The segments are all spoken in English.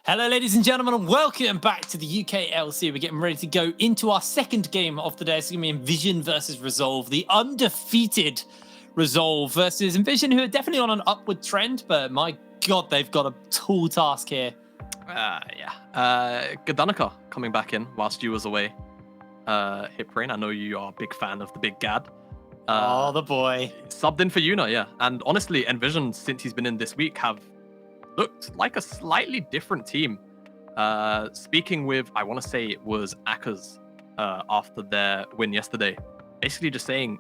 Hello, ladies and gentlemen, and welcome back to the UKLC. We're getting ready to go into our second game of the day. It's going to be Nvision versus Resolve, the undefeated Resolve versus Nvision, who are definitely on an upward trend, but my God, they've got a tall task here. Gadanica coming back in whilst you was away. Hiprain, I know you are a big fan of the big Gad. The boy. Subbed in for Yuna, yeah. And honestly, Nvision, since he's been in this week, have looked like a slightly different team. Speaking with, I want to say it was Akaz after their win yesterday, basically just saying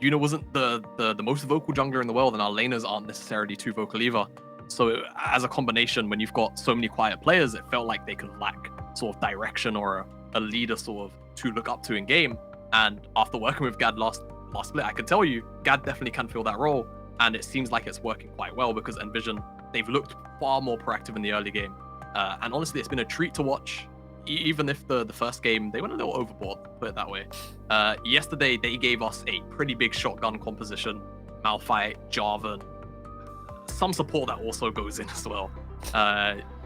Yuna wasn't the most vocal jungler in the world, and our laners aren't necessarily too vocal either. So as a combination, when you've got so many quiet players, it felt like they could lack sort of direction or a leader sort of to look up to in game. And after working with Gad last split, I can tell you, Gad definitely can fill that role, and it seems like it's working quite well because Nvision, they've looked far more proactive in the early game. And honestly, it's been a treat to watch, even if the first game, they went a little overboard, put it that way. Yesterday, they gave us a pretty big shotgun composition, Malphite, Jarvan, some support that also goes in as well.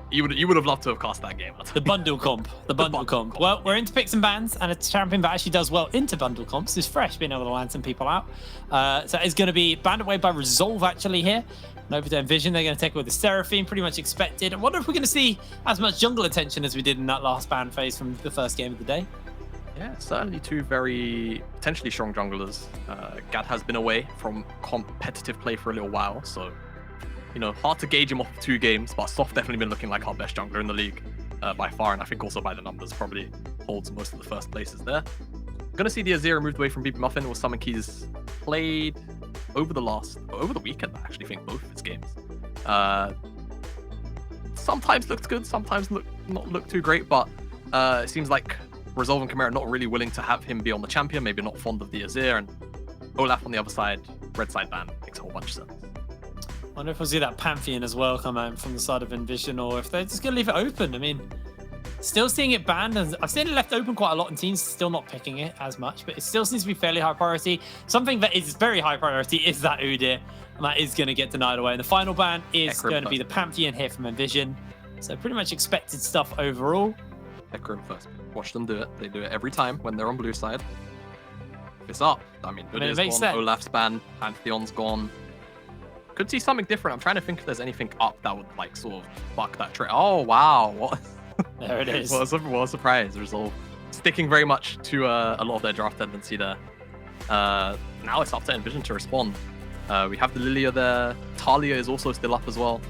You would have loved to have cast that game. The bundle comp. The bundle comp. Well, we're into picks and bans, and a champion that actually does well into bundle comps is Fresh, being able to land some people out. So it's going to be banned away by Resolve actually here. And over to Nvision, they're going to take away the Seraphine, pretty much expected. I wonder if we're going to see as much jungle attention as we did in that last ban phase from the first game of the day. Yeah, certainly two very potentially strong junglers. Gad has been away from competitive play for a little while, so hard to gauge him off of 2 games, but Soft definitely been looking like our best jungler in the league by far, and I think also by the numbers probably holds most of the first places there. Gonna see the Azir moved away from BB Muffin, was something he's played over the weekend. I actually think both of his games. Sometimes looked good, sometimes not look too great, but it seems like Resolve and Chimera not really willing to have him be on the champion, maybe not fond of the Azir, and Olaf on the other side, red side ban, makes a whole bunch of sense. I wonder if we'll see that Pantheon as well come out from the side of Nvision, or if they're just going to leave it open. I mean, still seeing it banned, and I've seen it left open quite a lot, and teams still not picking it as much, but it still seems to be fairly high priority. Something that is very high priority is that Udyr, and that is going to get denied away. And the final ban is going to be the Pantheon here from Nvision. So pretty much expected stuff overall. Hecarim first. Watch them do it. They do it every time when they're on blue side. It's up. I mean, Udyr's gone, Olaf's ban, Pantheon's gone. Could see something different. I'm trying to think if there's anything up that would like sort of buck that trend. Oh wow, what? There it is. What a surprise. Resolve sticking very much to a lot of their draft tendency there. Now it's up to Nvision to respond. We have the Lilia there. Talia is also still up as well.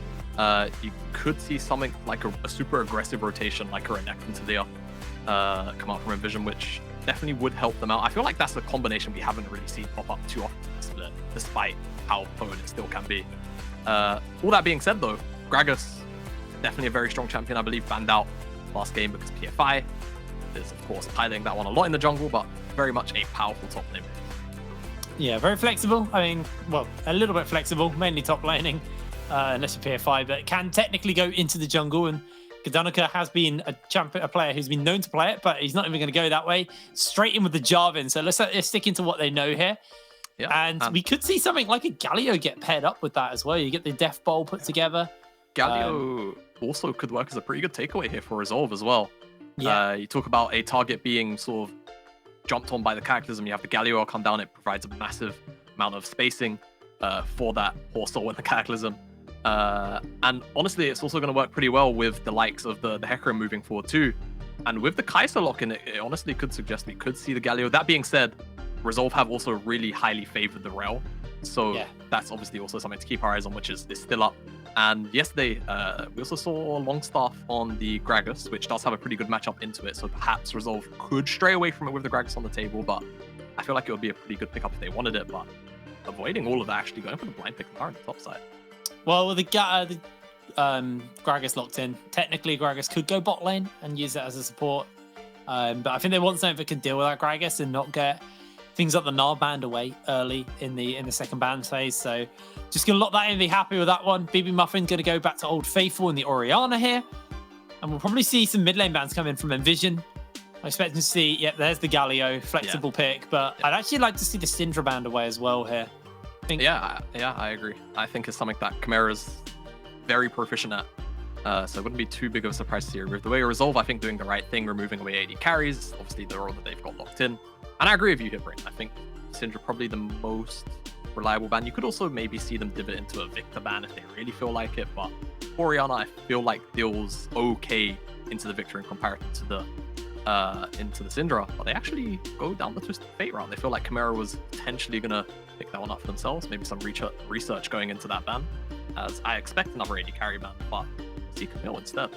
You could see something like a super aggressive rotation, like a Renekton Talia, come out from Nvision, which definitely would help them out. I feel like that's a combination we haven't really seen pop up too often in the split, despite how potent it still can be. All that being said, though, Gragas, definitely a very strong champion. I believe banned out last game because PFI is, of course, piloting that one a lot in the jungle, but very much a powerful top laner. Yeah, very flexible. I mean, well, a little bit flexible, mainly top laning, unless you PFI, but can technically go into the jungle. And Gadanica has been a player who's been known to play it, but he's not even going to go that way. Straight in with the Jarvan. So let's stick into what they know here. Yeah, and we could see something like a Galio get paired up with that as well. You get the Death Bowl put together. Galio also could work as a pretty good takeaway here for Resolve as well. Yeah. You talk about a target being sort of jumped on by the Cataclysm. You have the Galio come down. It provides a massive amount of spacing for that poor soul in the Cataclysm. And honestly, it's also going to work pretty well with the likes of the Hecarim moving forward too. And with the Kai'Sa lock in, it honestly could suggest we could see the Galio. That being said, Resolve have also really highly favored the Rel. So that's obviously also something to keep our eyes on, which is still up. And yesterday, we also saw Longstaff on the Gragas, which does have a pretty good matchup into it. So perhaps Resolve could stray away from it with the Gragas on the table, but I feel like it would be a pretty good pickup if they wanted it. But avoiding all of that, actually going for the blind pick on the top side. Well, with the Gragas locked in, technically Gragas could go bot lane and use it as a support. But I think they want something that can deal with that Gragas and not get things like the Gnar banned away early in the second ban phase. So just going to lock that in, be happy with that one. BB Muffin going to go back to Old Faithful in the Orianna here. And we'll probably see some mid lane bans come in from Nvision. I'm expecting to see, there's the Galio, flexible pick. But I'd actually like to see the Syndra banned away as well here. Yeah, I agree. I think it's something that Chimera's very proficient at. So it wouldn't be too big of a surprise to see a remove. The way Resolve, I think, doing the right thing, removing away AD carries, obviously the role that they've got locked in. And I agree with you here, Brain. I think Syndra probably the most reliable ban. You could also maybe see them divot into a Victor ban if they really feel like it, but Orianna, I feel like deals okay into the Victor in comparison to the Syndra, but they actually go down the Twisted Fate route. They feel like Chimera was potentially gonna pick that one up for themselves. Maybe some research going into that ban, as I expect another AD carry ban, but see Camille instead.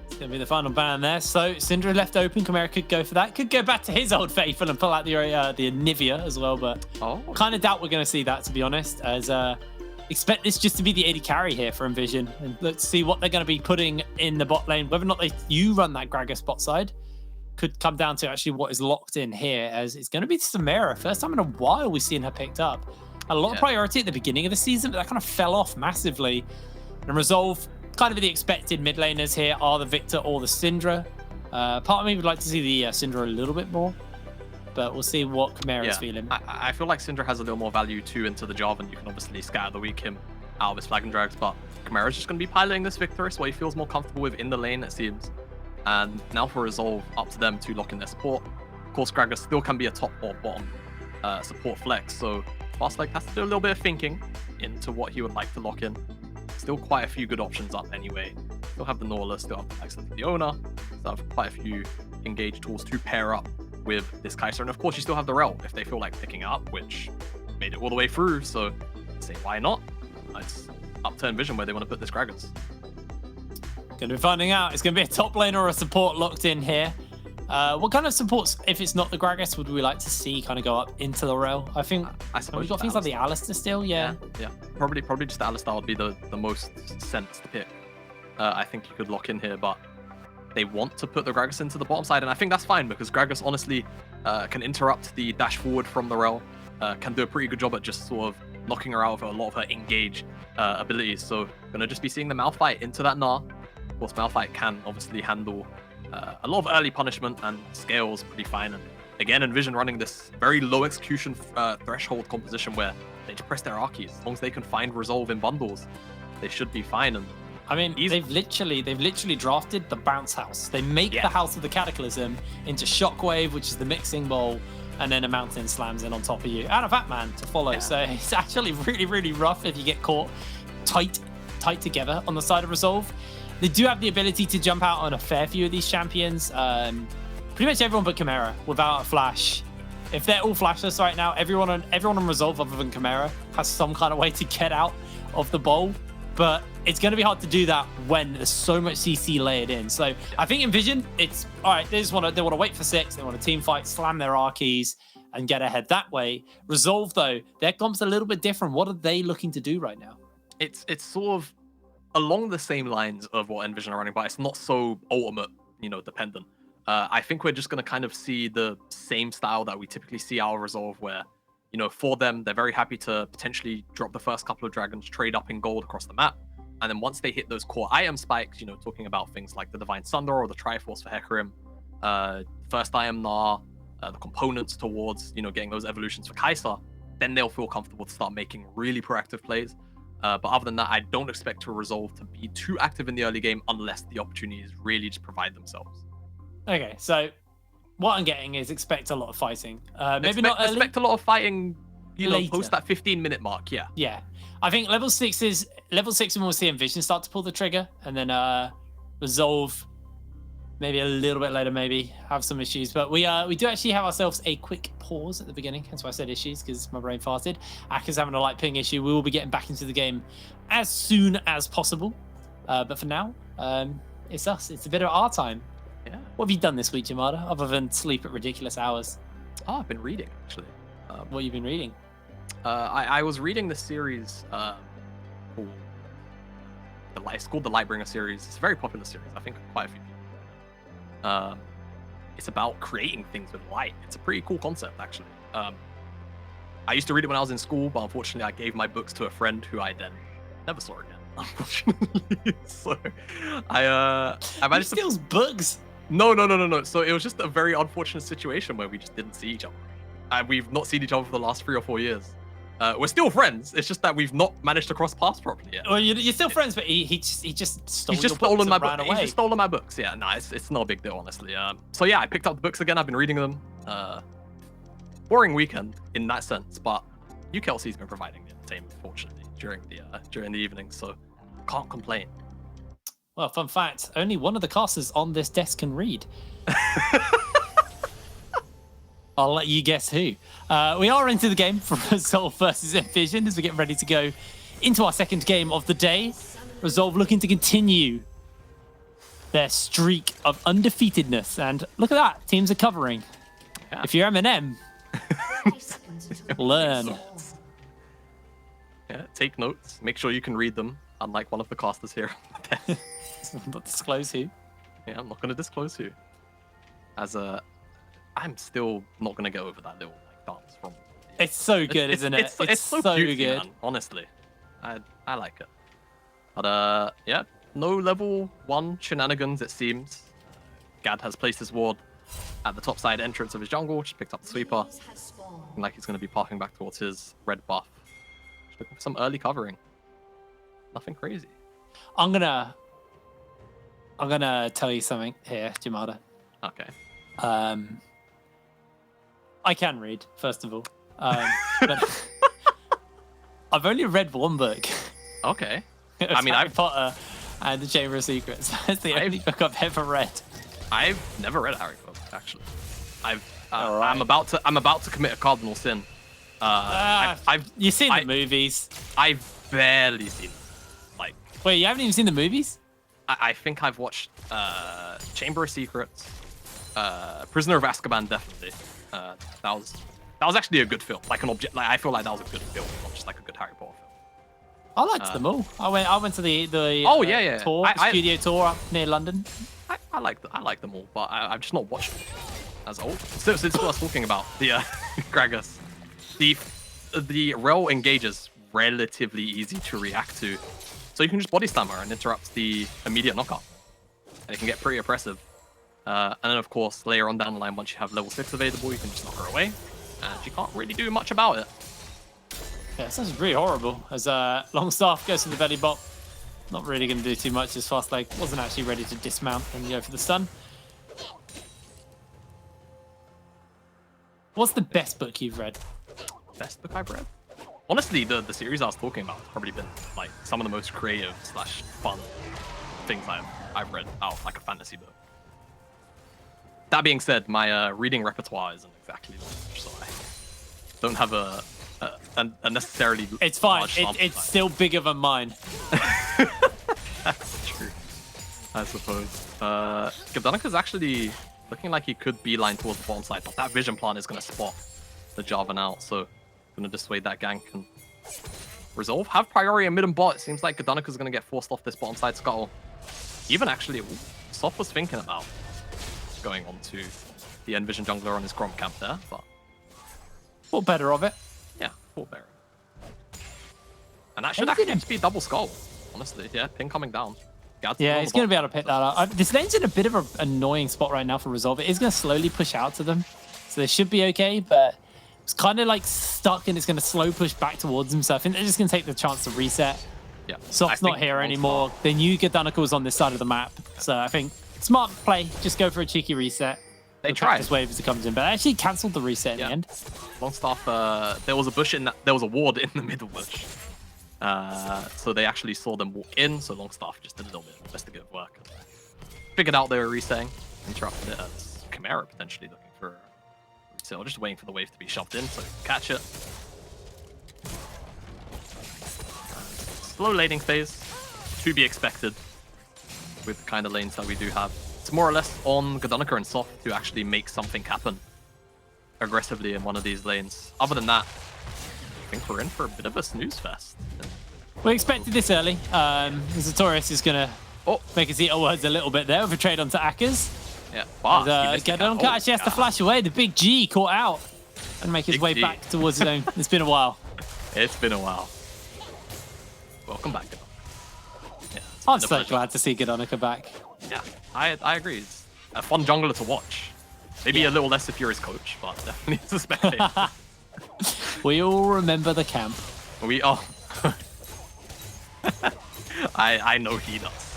It's going to be the final ban there. So Syndra left open. Chimera could go for that. Could go back to his old faithful and pull out the Nivea as well, but kind of doubt we're going to see that, to be honest, as expect this just to be the AD carry here for Nvision. And let's see what they're going to be putting in the bot lane. Whether or not you run that Gragas bot side could come down to actually what is locked in here, as it's going to be Samira. First time in a while we've seen her picked up. A lot of priority at the beginning of the season, but that kind of fell off massively. And Resolve, kind of the expected mid laners here are the Victor or the Syndra. Part of me would like to see the Syndra a little bit more, but we'll see what Chimera's feeling. I feel like Syndra has a little more value too into the Jarvan. You can obviously scatter the weak him out of his flag and drags, but Chimera's just going to be piloting this Victor, so he feels more comfortable with in the lane, it seems. And now for Resolve, up to them to lock in their support. Of course, Gragas still can be a top or bottom support flex, so Fastleg has to do a little bit of thinking into what he would like to lock in. Still quite a few good options up anyway. Still have the Norla, still have the likes of the Owner, still have quite a few engage tools to pair up with this Kai'Sa. And of course, you still have the Rel if they feel like picking it up, which made it all the way through. So say, why not? It's up to Nvision where they want to put this Gragas. Going to be finding out. It's going to be a top lane or a support locked in here. What kind of supports, if it's not the Gragas, would we like to see kind of go up into the Rel? I think we've got things like the Alistar still, yeah. Probably just Alistar would be the most sense to pick. I think you could lock in here, but they want to put the Gragas into the bottom side, and I think that's fine because Gragas honestly can interrupt the dash forward from the Rel, can do a pretty good job at just sort of knocking her out of a lot of her engage abilities. So gonna just be seeing the Malphite into that Gnar. Of course, Malphite can obviously handle a lot of early punishment and scales pretty fine. And again, Nvision running this very low execution threshold composition where they just press their R keys. As long as they can find Resolve in bundles, they should be fine. And I mean, they've literally drafted the bounce house. They make the House of the Cataclysm into Shockwave, which is the mixing bowl, and then a mountain slams in on top of you. And a Fat Man to follow. So it's actually really, really rough if you get caught tight together on the side of Resolve. They do have the ability to jump out on a fair few of these champions. Pretty much everyone but Chimera without a flash. If they're all flashless right now, everyone on Resolve other than Chimera has some kind of way to get out of the bowl. But it's going to be hard to do that when there's so much CC layered in. So I think Nvision, it's all right. They want to wait for 6. They want a team fight, slam their R keys, and get ahead that way. Resolve though, their comp's a little bit different. What are they looking to do right now? It's sort of along the same lines of what Nvision are running, but it's not so ultimate, dependent. I think we're just going to kind of see the same style that we typically see our Resolve, where, for them, they're very happy to potentially drop the first couple of dragons, trade up in gold across the map. And then once they hit those core item spikes, talking about things like the Divine Sunder or the Triforce for Hecarim, first item Gnar, the components towards, getting those evolutions for Kai'Sa, then they'll feel comfortable to start making really proactive plays. But other than that, I don't expect to Resolve to be too active in the early game unless the opportunities really just provide themselves. Okay, so what I'm getting is expect a lot of fighting. Maybe not early. Expect a lot of fighting, Later. Post that 15-minute mark, yeah. Yeah. I think level 6 when we'll see Nvision start to pull the trigger, and then Resolve maybe a little bit later, maybe have some issues. But we do actually have ourselves a quick pause at the beginning. That's why I said issues, because my brain farted. Aka's having a light ping issue. We will be getting back into the game as soon as possible. But for now, it's us. It's a bit of our time. Yeah. What have you done this week, Jamada, other than sleep at ridiculous hours? Oh, I've been reading, actually. What have you been reading? I was reading the series called it's called the Lightbringer series. It's a very popular series. I think quite a few people. It's about creating things with light. It's a pretty cool concept, actually. I used to read it when I was in school, but unfortunately I gave my books to a friend who I then never saw again, unfortunately. So I managed to steals books. No. So it was just a very unfortunate situation where we just didn't see each other. We've not seen each other for the last 3 or 4 years. We're still friends. It's just that we've not managed to cross paths properly yet. Well, you're still friends, but he just stole He's just your stolen books my and ran book. away. He's just stolen my books. Yeah, no, it's not a big deal, honestly. So yeah, I picked up the books again. I've been reading them. Boring weekend in that sense, but UKLC's been providing the entertainment, fortunately, during the evening, so can't complain. Well, fun fact: only one of the casters on this desk can read. I'll let you guess who. We are into the game for Resolve versus Nvision as we get ready to go into our second game of the day. Resolve looking to continue their streak of undefeatedness. And look at that, teams are covering. Yeah. If you're Eminem, learn. Yeah, take notes. Make sure you can read them, unlike one of the casters here. Not disclose who. Yeah, I'm not going to disclose who. I'm still not going to get over that little dance from... It's so good, isn't it? It's so cutesy, good. Man, honestly. I like it. But yeah, no level 1 shenanigans, it seems. Gad has placed his ward at the top side entrance of his jungle, just picked up the sweeper. Looking like he's going to be parking back towards his red buff. Just looking for some early covering. Nothing crazy. I'm gonna tell you something here, Jamada. Okay. I can read, first of all. But I've only read one book. Okay. I mean, Harry Potter and the Chamber of Secrets. That's the only book I've ever read. I've never read Harry Potter, actually. I'm about to commit a cardinal sin. You've seen the movies. I've barely seen them. Wait, you haven't even seen the movies? I think I've watched Chamber of Secrets, Prisoner of Azkaban, definitely. That was actually a good film. I feel like that was a good film, not just like a good Harry Potter film. I liked them all. I went to the tour, studio tour up near London. I like them all, but I've just not watched them as old. So since we're talking about the Gragas, the Rel engages relatively easy to react to, so you can just body slam her and interrupt the immediate knockup, and it can get pretty oppressive. And then of course later on down the line, once you have level 6 available, you can just knock her away, and she can't really do much about it. Yeah, this is really horrible. As Longstaff goes to the belly bot, not really going to do too much as Fastlane wasn't actually ready to dismount and go for the stun. What's the best book you've read? Best book I've read? Honestly, the series I was talking about has probably been like some of the most creative / fun things I've read out of like a fantasy book. That being said, my reading repertoire isn't exactly large, so I don't have a necessarily. It's fine. Large It's still bigger than mine. That's true, I suppose. Gadonika's actually looking like he could beeline towards the bottom side, but that vision plant is going to spot the Jarvan out, so going to dissuade that gank. And Resolve have priority in mid and bot. It seems like Gadonika's going to get forced off this bottom side scuttle. Even actually, Soft was thinking about going on to the Nvision jungler on his Gromp camp there, but thought better of it. Yeah, thought better. And that should actually just be double skull, honestly. Yeah, ping coming down. Yeah, he's going to be able to pick that up. This lane's in a bit of an annoying spot right now for Resolve. It is going to slowly push out to them, so they should be okay, but it's kind of like stuck and it's going to slow push back towards them, so I think they're just going to take the chance to reset. Yeah, Soft's not here anymore. They knew Gaddonika was on this side of the map, so I think smart play, just go for a cheeky reset. They tried this wave as it comes in, but they actually cancelled the reset in the end. Longstaff, there was a bush there was a ward in the middle bush. So they actually saw them walk in, so Longstaff just did a little bit of investigative work. Figured out they were resetting, interrupted it as Chimera potentially looking for a reset, or just waiting for the wave to be shoved in so they can catch it. Slow laning phase, to be expected with the kind of lanes that we do have. It's more or less on Gaddonika and Soft to actually make something happen aggressively in one of these lanes. Other than that, I think we're in for a bit of a snooze fest. We expected this early. Zatorius is going to make his eat words a little bit there with a trade onto Akkers. Yeah, but Gaddonika actually has to flash away. The big G caught out and make his way back towards his own. It's been a while. It's been a while. Welcome back, Gaddonika. Yeah, I'm so glad to see Gaddonika back. Yeah, I agree. It's a fun jungler to watch. Maybe a little less if you're his coach, but definitely as a spectator. We all remember the camp. We are. I know he does.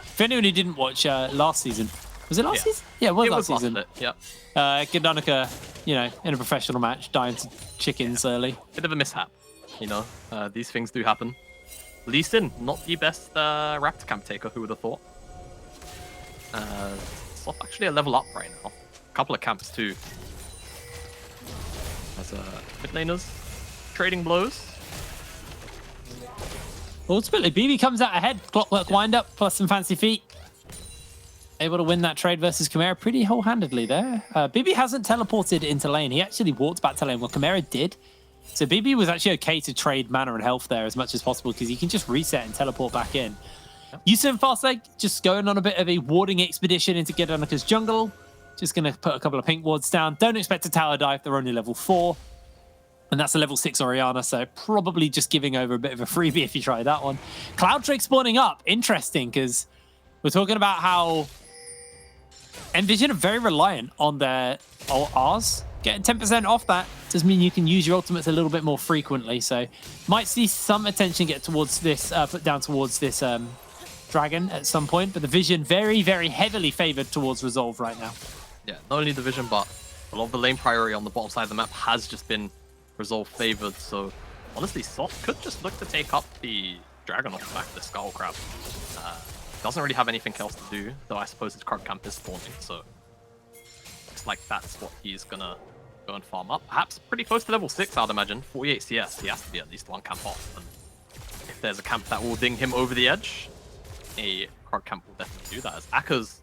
For anyone who didn't watch last season, was it last season? Yeah, it was last season. Yeah. Gdanica, you know, in a professional match, dying to chickens early. Bit of a mishap, you know. These things do happen. Lee Sin, not the best Raptor camp taker, who would have thought. Soft actually a level up right now. A couple of camps too. As mid laners trading blows. Ultimately, BB comes out ahead. Clockwork wind up plus some fancy feet. Able to win that trade versus Chimera pretty whole-handedly there. BB hasn't teleported into lane. He actually walked back to lane while Chimera did. So BB was actually okay to trade mana and health there as much as possible because he can just reset and teleport back in. Yusa and Fastleg just going on a bit of a warding expedition into Gdanica's jungle. Just going to put a couple of pink wards down. Don't expect a tower dive. They're only level 4. And that's a level 6 Orianna, so probably just giving over a bit of a freebie if you try that one. Cloud Drake spawning up. Interesting, because we're talking about how Nvision are very reliant on their R's. Getting 10% off that does mean you can use your ultimates a little bit more frequently, so might see some attention get towards this, put down towards this dragon at some point, but the Vision very, very heavily favored towards Resolve right now. Yeah, not only the Vision, but a lot of the lane priority on the bottom side of the map has just been Resolve favored, so honestly, Soft could just look to take up the dragon off the back of the Skull Crab. Doesn't really have anything else to do, though I suppose his current camp is spawning, so looks like that's what he's gonna go and farm up. Perhaps pretty close to level 6, I'd imagine. 48 CS, he has to be at least one camp off. And if there's a camp that will ding him over the edge, a current camp will definitely do that. As Akka's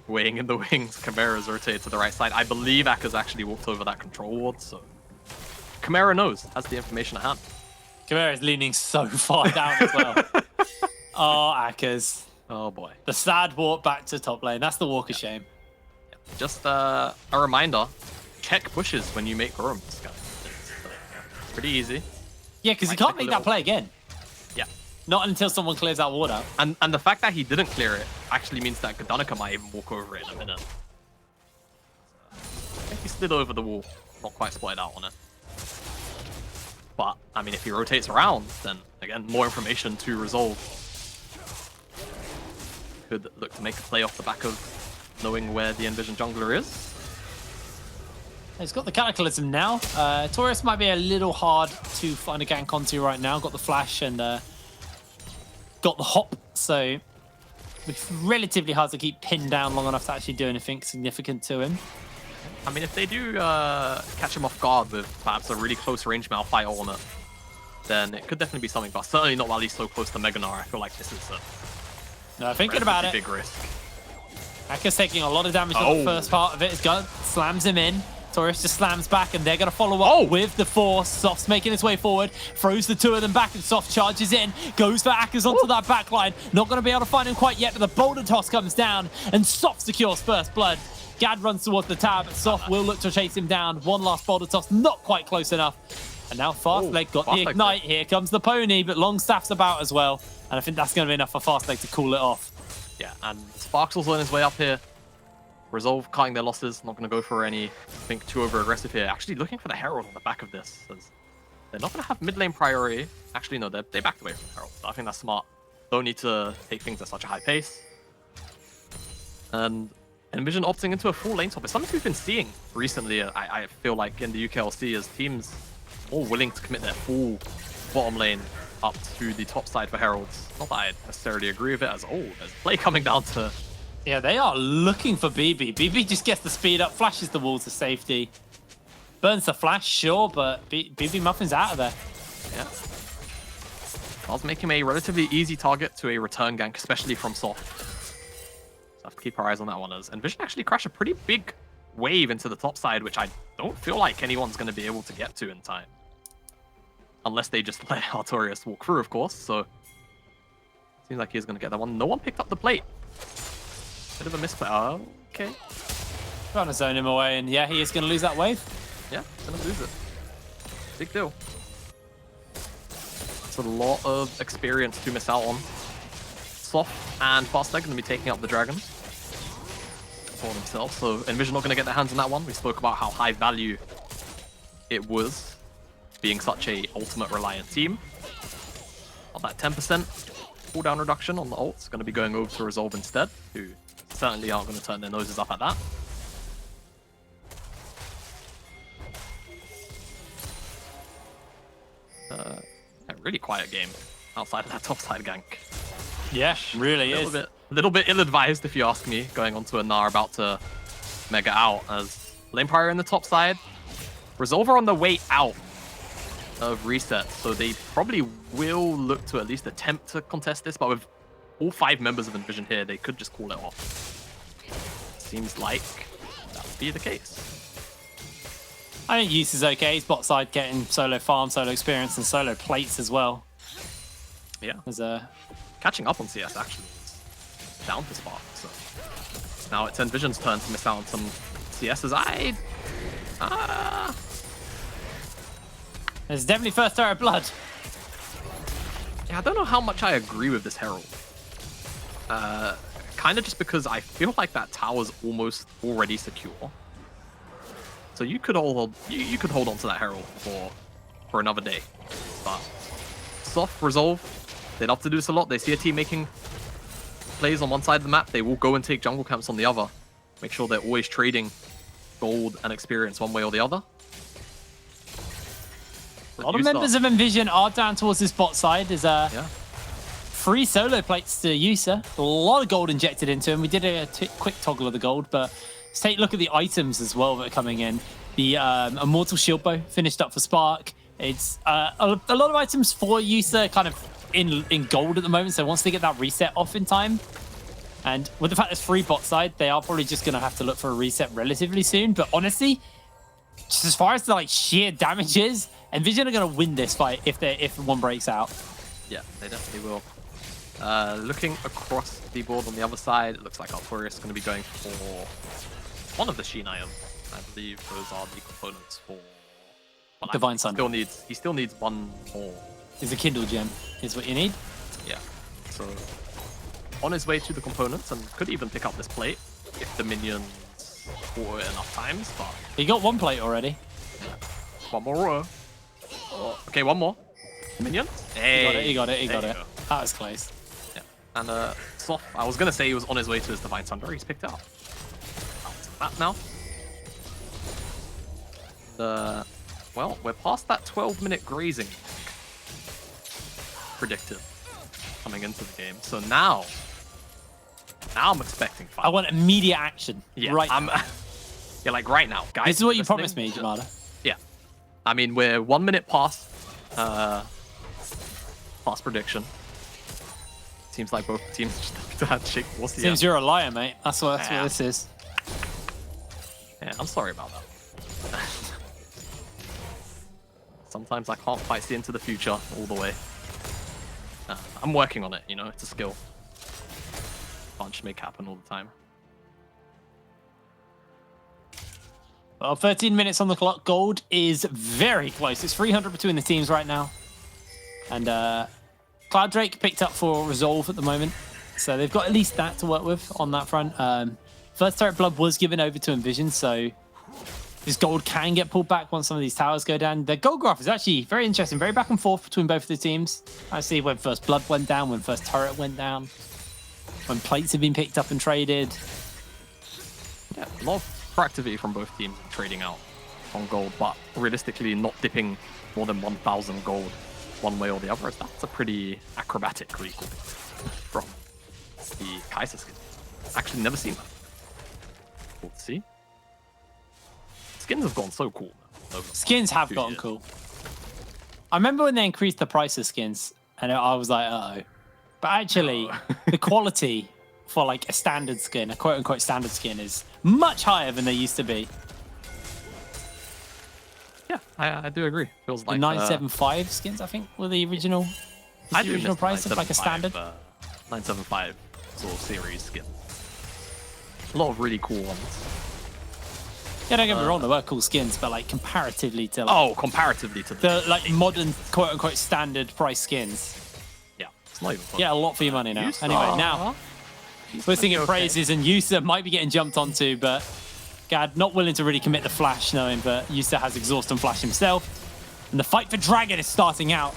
waiting in the wings, Chimera's rotated to the right side. I believe Akka's actually walked over that control ward, so Chimera knows, has the information at hand. Chimera is leaning so far down as well. Oh, Akka's. Oh boy. The sad walk back to top lane. That's the walk of shame. Just a reminder, check pushes when you make roam. It's pretty easy. Yeah, because you can't make that play again. Yeah. Not until someone clears that ward out. And the fact that he didn't clear it actually means that Gdanica might even walk over it in a minute. I think he slid over the wall. Not quite spotted out on it. But, I mean, if he rotates around, then, again, more information to resolve. Could look to make a play off the back of knowing where the Nvision jungler is. He's got the Cataclysm now. Taurus might be a little hard to find a gank onto right now. Got the flash and got the hop, so it's relatively hard to keep pinned down long enough to actually do anything significant to him. I mean, if they do catch him off guard with perhaps a really close range Malphite on it, then it could definitely be something, but certainly not while he's so close to Meganar. I feel like this is a no, thinking about it, big risk. Akka's taking a lot of damage on the first part of it. His gun slams him in. Taurus just slams back, and they're going to follow up with the force. Soft's making his way forward, throws the two of them back, and Soft charges in, goes for Akka's onto that back line. Not going to be able to find him quite yet, but the boulder toss comes down, and Soft secures first blood. Gad runs towards the tower, but Soft will look to chase him down. One last boulder toss, not quite close enough. And now Fastleg got the ignite. Here comes the pony, but Longstaff's about as well. And I think that's going to be enough for Fastleg to cool it off. Yeah, and Sparkle's on his way up here. Resolve cutting their losses, not going to go for anything too over-aggressive here. Actually looking for the Herald on the back of this. They're not going to have mid lane priority. Actually, no, they backed away from the Herald. So I think that's smart. Don't need to take things at such a high pace. And Nvision opting into a full lane top. It's something we've been seeing recently, I feel like, in the UKLC, as teams more willing to commit their full bottom lane up to the top side for Heralds. Not that I necessarily agree with it, as there's play coming down to... Yeah, they are looking for BB. BB just gets the speed up, flashes the wall to safety. Burns the flash, sure, but BB Muffin's out of there. Yeah. Does make him a relatively easy target to a return gank, especially from Soft. So have to keep our eyes on that one, as Nvision actually crash a pretty big wave into the top side, which I don't feel like anyone's going to be able to get to in time. Unless they just let Artorias walk through, of course, so... Seems like he's going to get that one. No one picked up the plate. Bit of a misplay. Oh, okay. Trying to zone him away, and yeah, he is going to lose that wave. Yeah, going to lose it. Big deal. It's a lot of experience to miss out on. Soft and Fastleg going to be taking up the dragon for themselves, so Nvision not going to get their hands on that one. We spoke about how high value it was being such a ultimate reliant team. On that 10% cooldown reduction on the ult, it's going to be going over to Resolve instead, who certainly aren't going to turn their noses up at that. A really quiet game outside of that topside gank. Yeah, really is. A little bit ill-advised, if you ask me, going onto a Gnar about to mega out as Lane Prior in the top side. Resolver on the way out of reset, so they probably will look to at least attempt to contest this, but with all 5 members of Nvision here, they could just call it off. Seems like that would be the case. I think Use is okay. He's bot side getting solo farm, solo experience, and solo plates as well. Yeah. There's catching up on CS actually is down to Spark, so now it's Nvision's turn to miss out on some CS's. There's definitely first turret blood. Yeah, I don't know how much I agree with this Herald. Kind of just because I feel like that tower's almost already secure. So you could hold on to that Herald for another day. But soft Resolve, they love to do this a lot. They see a team making plays on one side of the map, they will go and take jungle camps on the other. Make sure they're always trading gold and experience one way or the other. A lot of members of Nvision are down towards this bot side. There's free solo plates to Yusa. A lot of gold injected into him. We did a quick toggle of the gold, but let's take a look at the items as well that are coming in. The Immortal Shield Bow finished up for Spark. It's a lot of items for Yusa kind of in gold at the moment, so once they get that reset off in time, and with the fact it's free bot side, they are probably just going to have to look for a reset relatively soon. But honestly, just as far as the sheer damage is, Nvision are going to win this fight if one breaks out. Yeah, they definitely will. Looking across the board on the other side, it looks like Artorias is going to be going for one of the Sheen items. I believe those are the components for Divine Sun. He still needs one more. Is a Kindle gem is what you need. Yeah. So on his way to the components, and could even pick up this plate if the minions fought it enough times. But he got one plate already. One more. Oh, okay, one more. Minion. Hey, He got it. Go. That was close. Yeah. And Soft, I was gonna say he was on his way to his Divine Thunder. He's picked it up. Out to the map now. Well, we're past that 12-minute grazing predicted coming into the game. So now I'm expecting fight. I want immediate action. Yeah, right. Yeah, like right now, guys. This is what you promised me, Jamada. Yeah. I mean, we're 1 minute past prediction. Seems like both teams just have to handshake. Seems you're a liar, mate. That's what this is. Yeah, I'm sorry about that. Sometimes I can't quite see into the future all the way. I'm working on it, you know, it's a skill. Can't just make happen all the time. Well, 13 minutes on the clock. Gold is very close. It's 300 between the teams right now. And Cloud Drake picked up for Resolve at the moment. So they've got at least that to work with on that front. First turret blood was given over to Nvision, so this gold can get pulled back once some of these towers go down. The gold graph is actually very interesting, very back and forth between both of the teams. I see when first blood went down, when first turret went down, when plates have been picked up and traded. Yeah, a lot of proactivity from both teams trading out on gold, but realistically not dipping more than 1,000 gold one way or the other. That's a pretty acrobatic recall from the Kaiser skin. Actually never seen that. Cool to see. Skins have gone so cool. Skins have gotten cool. I remember when they increased the price of skins, and I was like, uh-oh. But actually, the quality for like a standard skin, a quote-unquote standard skin, is much higher than they used to be. Yeah, I do agree. Feels like the 975 skins, I think, were the original. The original price of like a standard 975 sort of series skin. A lot of really cool ones. Yeah, don't get me wrong, there were cool skins, but like comparatively to comparatively to the like modern quote-unquote standard price skins. Yeah, it's not even fun. Yeah, a lot for your money now. Anyway, now we're singing praises, and Yusa might be getting jumped onto, but Gad not willing to really commit the flash, knowing that Yusa has exhaust and flash himself. And the fight for Dragon is starting out.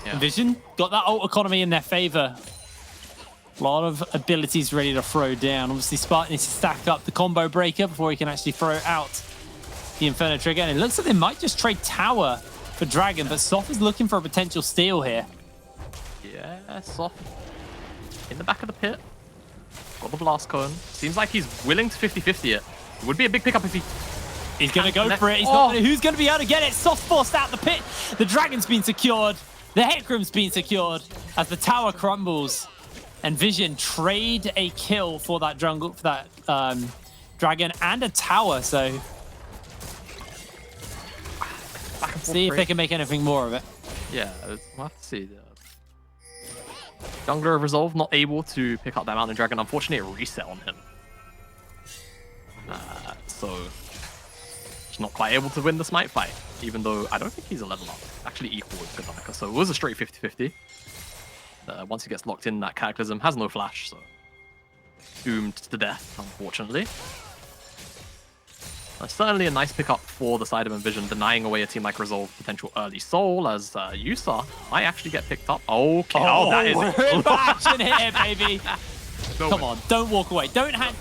Yeah. Nvision got that ult economy in their favor. A lot of abilities ready to throw down. Obviously, Spartan needs to stack up the combo breaker before he can actually throw out the Inferno Trigger. And it looks like they might just trade Tower for Dragon, but Soft is looking for a potential steal here. Yeah, Soft in the back of the pit. Got the blast cone. Seems like he's willing to 50-50 it. It would be a big pickup if he... He's going to go for it. He's not gonna, who's going to be able to get it? Soft forced out the pit. The Dragon's been secured. The Hecarim's been secured as the tower crumbles. And Vision trade a kill for that jungle, for that Dragon and a tower. So see if they can make anything more of it. Yeah, we'll have to see. Jungler of Resolve not able to pick up that Mountain Dragon. Unfortunately, it reset on him. So he's not quite able to win the Smite fight, even though I don't think he's a level up. Actually equal with Goddanica, so it was a straight 50-50. Once he gets locked in, that Cataclysm has no flash, so doomed to death, unfortunately. Certainly a nice pickup for the side of Nvision, denying away a team like Resolve potential early soul, as Yusa might actually get picked up. Okay, that is it. Action here, baby. No Come way. on, don't walk away. Don't hand...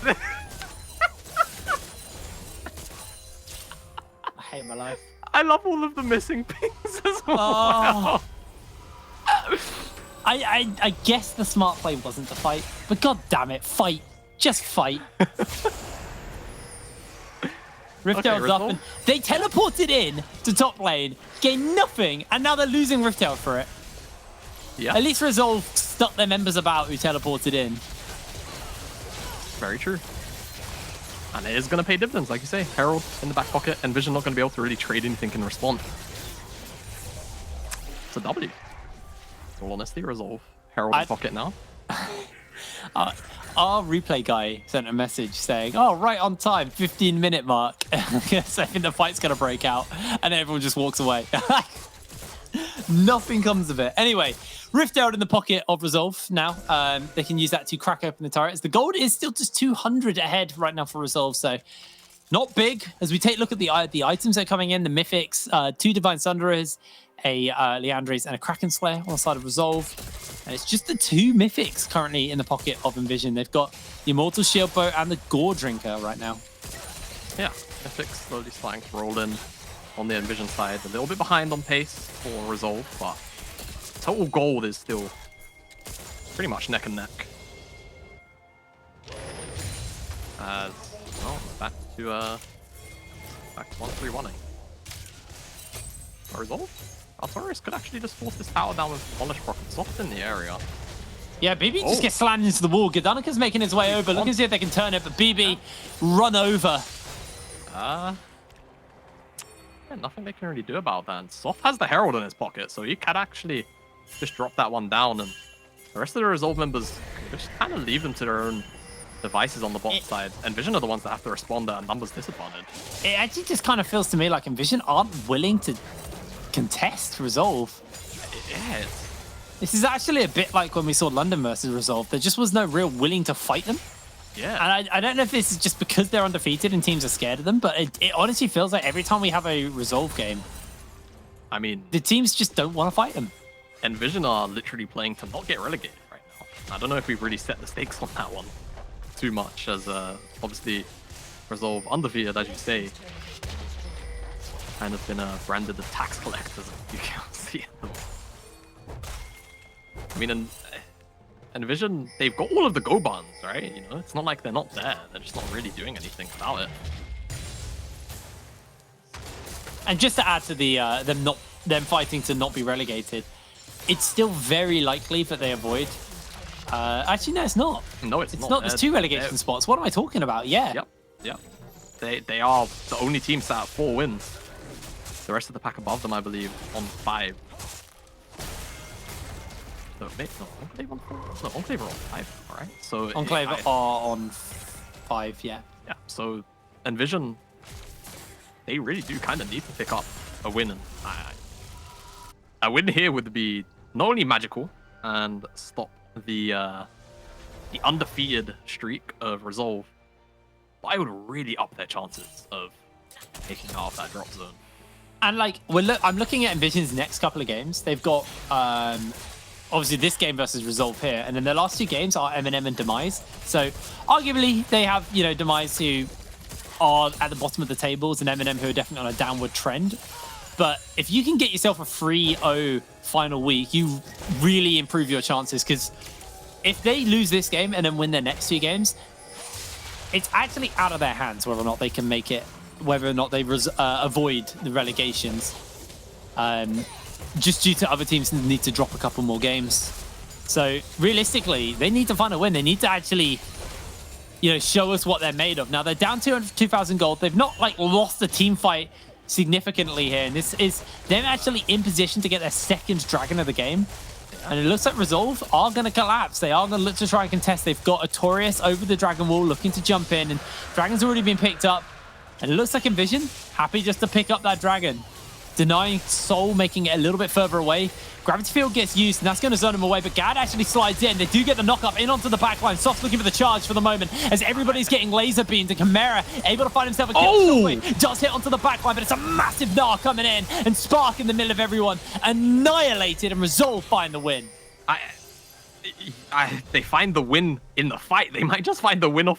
I hate my life. I love all of the missing pings as well. Oh. I guess the smart play wasn't to fight, but god damn it, fight. Just fight. Riftail's up and they teleported in to top lane, gained nothing, and now they're losing Riftail for it. Yeah. At least Resolve stuck their members about who teleported in. Very true. And it is going to pay dividends, like you say. Herald in the back pocket, and Vision not going to be able to really trade anything in response. It's a W. In all honesty, Resolve. Herald in pocket now. Our replay guy sent a message saying, oh, right on time, 15-minute mark. So I think the fight's going to break out, and everyone just walks away. Nothing comes of it. Anyway, Rift out in the pocket of Resolve now. They can use that to crack open the turrets. The gold is still just 200 ahead right now for Resolve, so not big. As we take a look at the items that are coming in, the Mythics, 2 Divine Sunderers, a Leandres, and a Kraken Slayer on the side of Resolve. And it's just the 2 Mythics currently in the pocket of Nvision. They've got the Immortal Shield Bow and the Gore Drinker right now. Yeah, Mythics slowly starting to roll in on the Nvision side. A little bit behind on pace for Resolve, but total gold is still pretty much neck and neck. As well, back to 1-3-1-ing. Resolve? Artorias could actually just force this tower down with Polish Proc and Soft in the area. Yeah, BB just gets slammed into the wall. Godanica's making his way over, looking to see if they can turn it, but BB run over. Yeah, nothing they can really do about that. And Soft has the Herald in his pocket, so he can actually just drop that one down, and the rest of the Resolve members just kind of leave them to their own devices on the bot side. Nvision are the ones that have to respond at numbers disadvantage. It actually just kind of feels to me like Nvision aren't willing to contest Resolve. Yeah, this is actually a bit like when we saw London versus Resolve. There just was no real willing to fight them. yeah. And I don't know if this is just because they're undefeated and teams are scared of them, but it honestly feels like every time we have a Resolve game, I mean, the teams just don't want to fight them. Nvision are literally playing to not get relegated right now. I don't know if we've really set the stakes on that one too much, as obviously Resolve undefeated, as you say, kind of been branded the tax collectors of UKLC. I mean, Nvision, they've got all of the go bans, right? You know, it's not like they're not there. They're just not really doing anything about it. And just to add to the them fighting to not be relegated, it's still very likely that they avoid. Actually, no, it's not. No, it's not. There's 2 relegation spots. What am I talking about? Yeah. Yep. They are the only team set at 4 wins. The rest of the pack above them, I believe, on 5. No, Enclave on 4? No, Enclave are on 5, alright? So Enclave are on 5, yeah. Yeah, so Nvision, they really do kind of need to pick up a win. And a win here would be not only magical and stop the undefeated streak of Resolve, but I would really up their chances of taking out of that drop zone. And like I'm looking at Nvision's next couple of games. They've got obviously this game versus Resolve here, and then their last 2 games are M&M and Demise. So arguably they have, you know, Demise who are at the bottom of the tables and M&M who are definitely on a downward trend. But if you can get yourself a 3-0 final week, you really improve your chances, because if they lose this game and then win their next 2 games, it's actually out of their hands whether or not they can make it, whether or not they avoid the relegations. Just due to other teams need to drop a couple more games. So realistically, they need to find a win. They need to actually, you know, show us what they're made of. Now they're down 2,000 gold. They've not like lost the team fight significantly here, and this is them actually in position to get their 2nd dragon of the game. And it looks like Resolve are going to collapse. They are going to look to try and contest. They've got Artorias over the dragon wall looking to jump in, and dragon's already been picked up. And it looks like Nvision happy just to pick up that dragon, denying Soul, making it a little bit further away. Gravity Field gets used, and that's going to zone him away, but Gad actually slides in. They do get the knock-up in onto the backline. Soft's looking for the charge for the moment, as everybody's getting laser beamed, and Chimera able to find himself a kill. Oh! Does hit onto the backline, but it's a massive Gnar coming in, and Spark in the middle of everyone. Annihilated, and Resolve find the win. They find the win in the fight. They might just find the win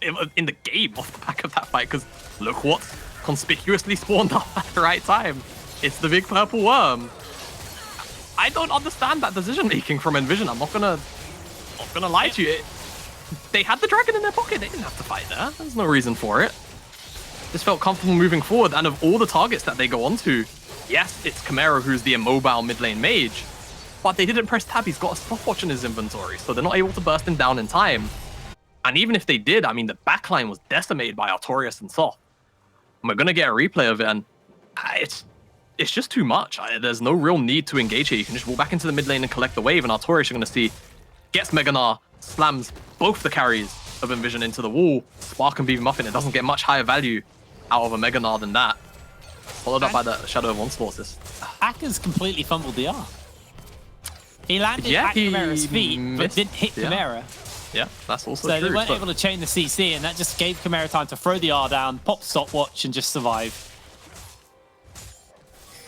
in the game off the back of that fight, because look what conspicuously spawned up at the right time. It's the big purple worm. I don't understand that decision making from Nvision. I'm not gonna lie to you. They had the dragon in their pocket. They didn't have to fight there. There's no reason for it. Just felt comfortable moving forward. And of all the targets that they go onto, yes, it's Chimera who's the immobile mid lane mage, but they didn't press tab. He's got a stopwatch in his inventory, so they're not able to burst him down in time. And even if they did, I mean, the backline was decimated by Artorias and Soft. And we're gonna get a replay of it, and it's just too much. There's no real need to engage here. You can just walk back into the mid lane and collect the wave, and Artorias, you're going to see, gets Mega Gnar, slams both the carries of Nvision into the wall. Spark and Beam Muffin, it doesn't get much higher value out of a Mega Gnar than that. Followed up by the Shadow of Onslaught assist. Aka's completely fumbled the R. He landed at Chimera's feet, but didn't hit Chimera. Yeah, that's also true. So they weren't but able to chain the CC, and that just gave Chimera time to throw the R down, pop stopwatch, and just survive.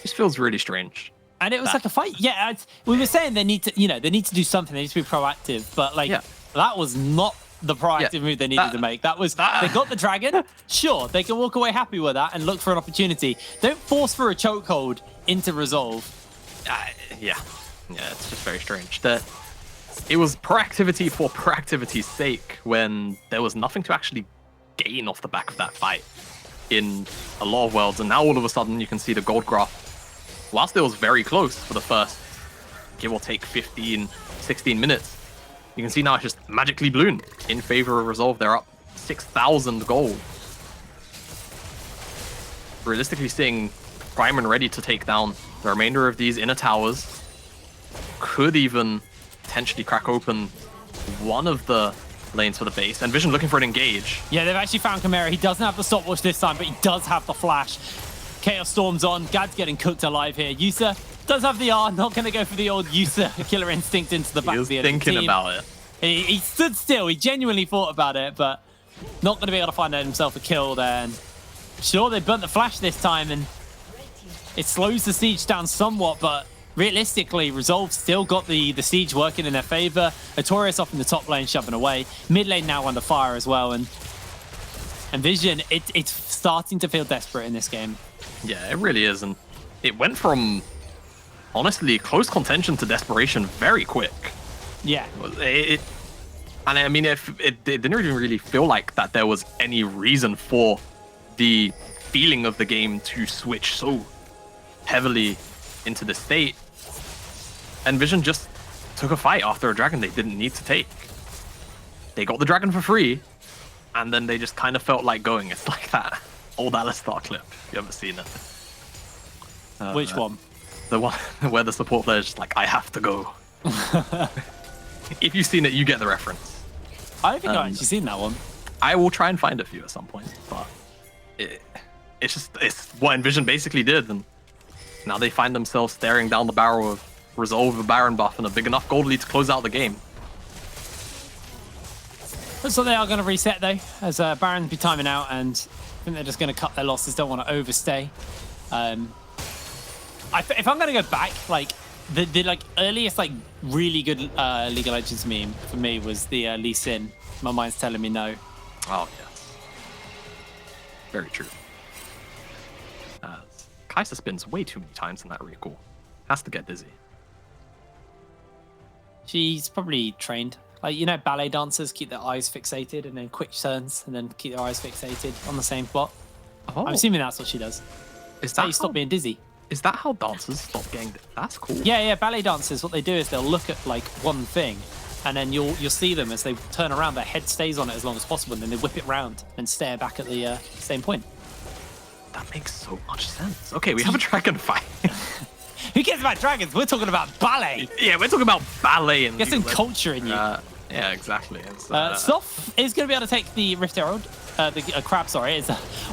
This feels really strange. And it was like a fight. Yeah, we were saying they need to, you know, they need to do something. They need to be proactive. But like, that was not the proactive move they needed to make. That was, they got the dragon. Sure, they can walk away happy with that and look for an opportunity. Don't force for a chokehold into Resolve. Yeah, it's just very strange. It was proactivity for proactivity's sake when there was nothing to actually gain off the back of that fight in a lot of worlds. And now all of a sudden you can see the gold graph, whilst it was very close for the first, give or take 15, 16 minutes, you can see now it's just magically ballooned in favor of Resolve. They're up 6,000 gold. Realistically seeing Primen ready to take down the remainder of these inner towers. Could even potentially crack open one of the lanes for the base. Nvision looking for an engage. Yeah, they've actually found Chimera. He doesn't have the stopwatch this time, but he does have the flash. Chaos Storm's on. Gad's getting cooked alive here. Yusa does have the R. Not going to go for the old Yusa Killer Instinct into the back of the enemy team. Thinking about it. He stood still. He genuinely thought about it, but not going to be able to find himself a kill there. And sure, they burnt the flash this time, and it slows the siege down somewhat, but realistically, Resolve still got the siege working in their favor. Artorias off in the top lane, shoving away. Mid lane now under fire as well, and Nvision, it's starting to feel desperate in this game. Yeah, it really is, and it went from, honestly, close contention to desperation very quick. Yeah. And I mean, it didn't even really feel like that there was any reason for the feeling of the game to switch so heavily into the state. Nvision just took a fight after a dragon they didn't need to take. They got the dragon for free, and then they just kind of felt like going. It's like that old Alistar clip, if you haven't seen it. Which one? The one where the support player is just like, I have to go. If you've seen it, you get the reference. I don't think I've actually seen that one. I will try and find it for you at some point, but it's what Nvision basically did, and now they find themselves staring down the barrel of Resolve, a Baron buff, and a big enough gold lead to close out the game. So they are going to reset though, as Baron will be timing out, and I think they're just going to cut their losses. Don't want to overstay. If I'm going to go back, like the like earliest like really good League of Legends meme for me was the Lee Sin. My mind's telling me no. Oh yeah, very true. Kai'Sa spins way too many times in that recall. Has to get dizzy. She's probably trained. Like, you know, ballet dancers keep their eyes fixated and then quick turns and then keep their eyes fixated on the same spot. Oh. I'm assuming that's what she does. Is that how you stop being dizzy? Is that how dancers stop getting? That's cool. Yeah, ballet dancers. What they do is they'll look at like one thing, and then you'll see them as they turn around. Their head stays on it as long as possible, and then they whip it round and stare back at the same point. That makes so much sense. Okay, we have a dragon fight. Who cares about dragons? We're talking about ballet. Yeah, we're talking about ballet and get some culture in you. Yeah, exactly. Soft is going to be able to take the Rift Herald. The crab, sorry.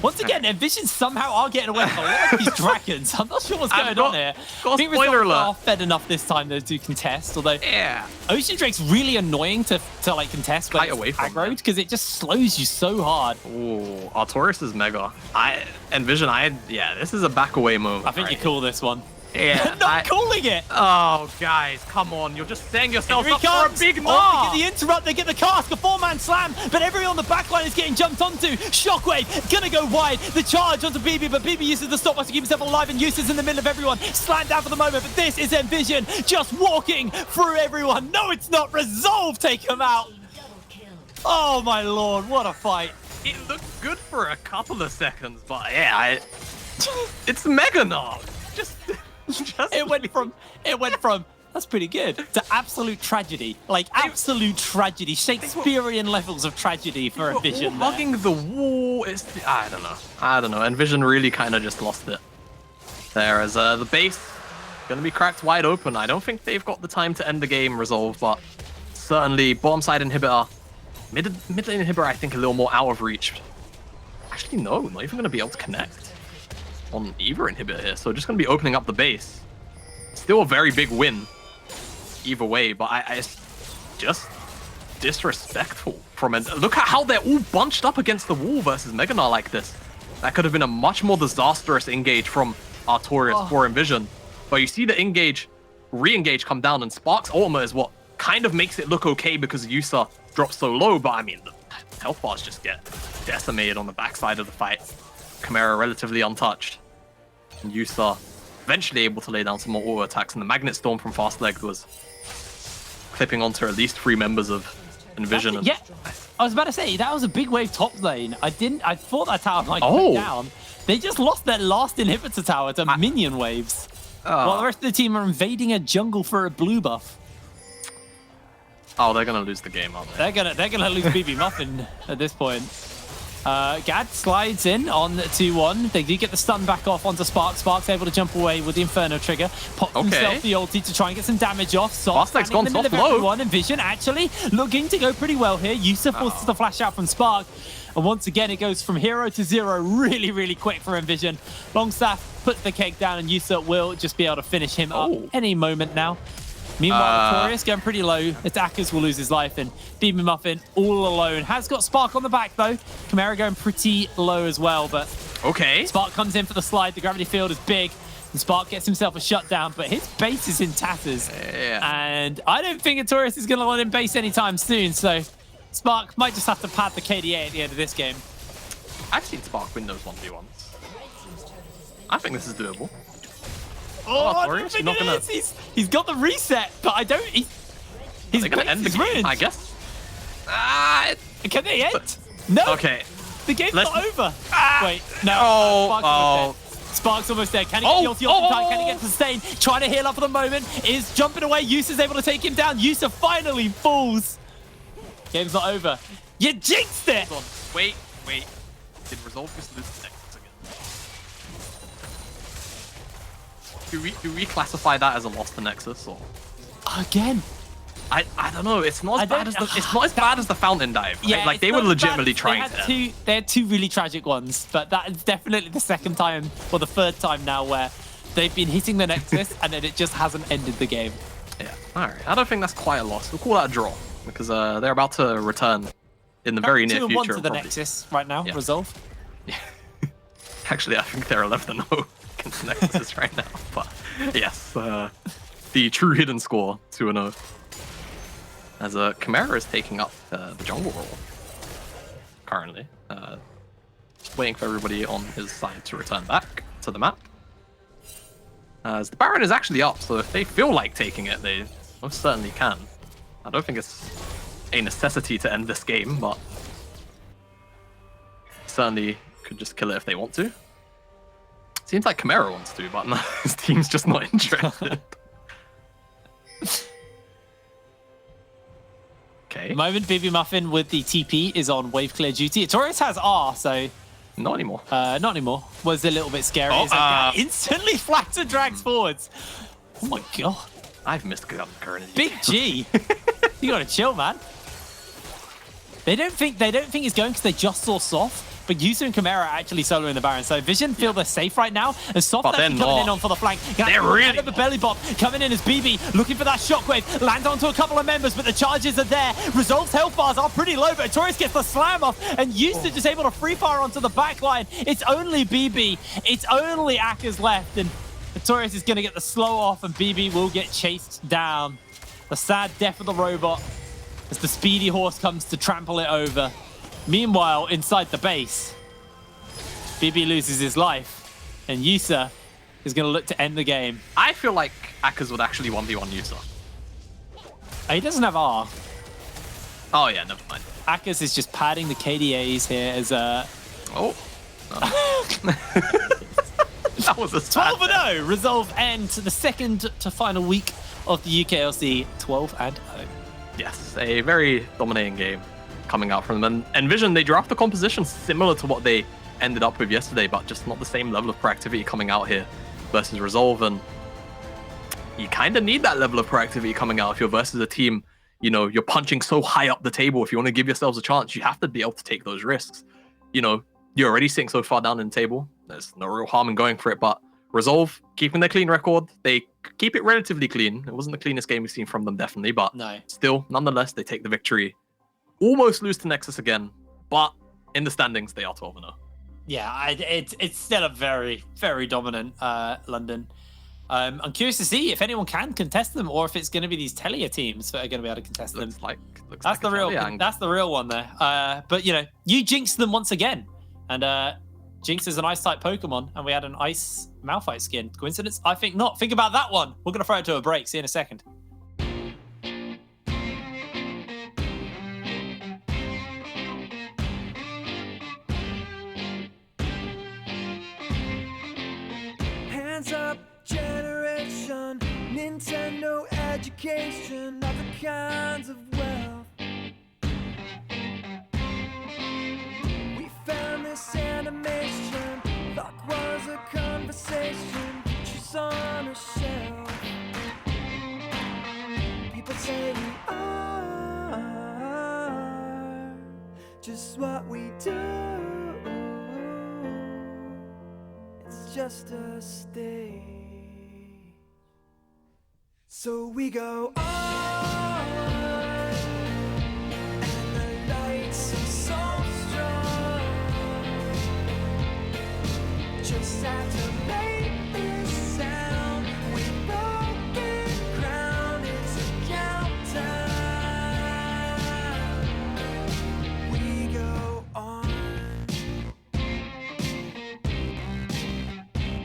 Once again, Nvision somehow are getting away with a lot of these dragons. I'm not sure what's going on here. I think spoiler alert. Are fed enough this time though to contest. Although, yeah, Ocean Drake's really annoying to like contest when it's aggroed because it just slows you so hard. Oh, Artorias is mega. Nvision, yeah, this is a back away move. I think you call this one. Yeah, not calling it. Oh, guys, come on. You're just setting yourself up for a big knock. Oh, they get the interrupt, they get the cast, a 4-man slam, but everyone on the backline is getting jumped onto. Shockwave, gonna go wide. The charge onto BB, but BB uses the stopwatch to keep himself alive and uses in the middle of everyone. Slammed down for the moment, but this is Nvision just walking through everyone. No, it's not. Resolve, take him out. Oh, my lord, what a fight. It looked good for a couple of seconds, but yeah, it's Mega Nog. It went from that's pretty good to absolute tragedy, like absolute tragedy, Shakespearean levels of tragedy for Nvision. Hugging the wall. I don't know. Nvision really kind of just lost it there, as the base gonna be cracked wide open. I don't think they've got the time to end the game. Resolve, but certainly bottom side inhibitor, mid lane inhibitor. I think a little more out of reach. Actually, no, not even gonna be able to connect on either inhibitor here, so just going to be opening up the base. Still a very big win either way, but I just disrespectful from it. Look at how they're all bunched up against the wall versus Mega Gnar like this. That could have been a much more disastrous engage from Artorias for Nvision. But you see the re-engage come down, and Spark's ultimate is what kind of makes it look okay because Yusa drops so low, but I mean, the health bars just get decimated on the backside of the fight. Chimera relatively untouched. And Yusa eventually able to lay down some more auto attacks, and the Magnet Storm from Fast Leg was clipping onto at least 3 members of Nvision. Yeah, I was about to say, that was a big wave top lane. I thought that tower might go down. They just lost their last inhibitor tower to minion waves. While the rest of the team are invading a jungle for a blue buff. Oh, they're gonna lose the game, aren't they? They're gonna lose BB Muffin at this point. Gad slides in on 2-1. They do get the stun back off onto Spark. Spark's able to jump away with the Inferno trigger. Pops himself the ulti to try and get some damage off. Soft Fastleg's gone soft low. And Vision actually looking to go pretty well here. Yusa forces the flash out from Spark. And once again, it goes from hero to zero really, really quick for Nvision. Longstaff puts the cake down, and Yusa will just be able to finish him up any moment now. Meanwhile, Artorias going pretty low. Attackers will lose his life, and BB Muffin all alone. Has got Spark on the back, though. Chimera going pretty low as well, but Spark comes in for the slide. The gravity field is big, and Spark gets himself a shutdown, but his base is in tatters. And I don't think Artorias is going to let him base anytime soon, so Spark might just have to pad the KDA at the end of this game. I've seen Spark win those 1v1s. I think this is doable. I don't think it is. He's got the reset, but I don't. He's going to end the game, I guess. Can they end? No. Okay. The game's not over. Wait, no. Spark's almost there. Can he get the ulti off in time? Can he get sustained? Trying to heal up for the moment. Is jumping away. Yusa's able to take him down. Yusa finally falls. Game's not over. You jinxed it. Hold on. Wait. Did Resolve just lose the Nexus again? Do we classify that as a loss to Nexus, or again? I don't know. It's not as bad as the Fountain Dive. Right? Yeah, like they were legitimately trying to. They had 2 really tragic ones, but that is definitely the second time or the third time now where they've been hitting the Nexus and then it just hasn't ended the game. Yeah. All right. I don't think that's quite a loss. We'll call that a draw because they're about to return in the very near 2-1 future. to the probably. Nexus right now. Yeah. Resolve. Yeah. Actually, I think they're 11-0 against Nexus right now. But yes, the true hidden score 2-0. As Chimera is taking up the jungle role currently. Just waiting for everybody on his side to return back to the map. As the Baron is actually up, so if they feel like taking it, they most certainly can. I don't think it's a necessity to end this game, but certainly could just kill it if they want to. Seems like Chimera wants to, but no, his team's just not interested. Okay. The moment BB Muffin with the TP is on wave clear duty. Taurus has R, so Not anymore. not anymore. Was a little bit scary. Oh, It's like, instantly flags and drags forwards. Oh my god. I've missed gun currently. Big G. You gotta chill, man. They don't think it's going because they just saw Soft. But Yusu and Chimera are actually soloing the Baron. So Vision feel they're safe right now. And Soft But actually they're coming not. in on for the flank. They're really a belly bop. Coming in as BB, looking for that shockwave. Lands onto a couple of members, but the charges are there. Resolve's health bars are pretty low, but Taurus gets the slam off. And Yusu just able to free fire onto the back line. It's only BB. It's only Akers left. And Taurus is going to get the slow off, and BB will get chased down. The sad death of the robot as the speedy horse comes to trample it over. Meanwhile, inside the base, BB loses his life, and Yusa is going to look to end the game. I feel like Akers would actually 1v1 Yusa. He doesn't have R. Oh yeah, never mind. Akers is just padding the KDAs here as Oh. That was a 12-0. Resolve end to the second to final week of the UKLC 12-0. Yes, a very dominating game coming out from them. And Nvision, they draft the composition similar to what they ended up with yesterday, but just not the same level of proactivity coming out here versus Resolve. And you kind of need that level of proactivity coming out if you're versus a team, you know, you're punching so high up the table. If you want to give yourselves a chance, you have to be able to take those risks. You know, you're already sitting so far down in the table. There's no real harm in going for it, but Resolve, keeping their clean record, they keep it relatively clean. It wasn't the cleanest game we've seen from them, definitely, but No. still, nonetheless, they take the victory. Almost lose to Nexus again, but in the standings, they are 12-0. Yeah, it's still a very, very dominant London. I'm curious to see if anyone can contest them, or if it's going to be these Telia teams that are going to be able to contest them. Looks That's like the real. Italian. That's the real one there. But you know, you jinxed them once again, and Jinx is an ice type Pokemon, and we had an ice Malphite skin. Coincidence? I think not. Think about that one. We're gonna throw it to a break. See you in a second. Hands up, generation, Nintendo education, other kinds of wealth. We found this animation, thought was a conversation, pictures on a shelf. People say we are just what we do. It's just a stage. So we go on, and the lights are so strong. Just have to make this sound. We broken ground, it's a countdown. We go on.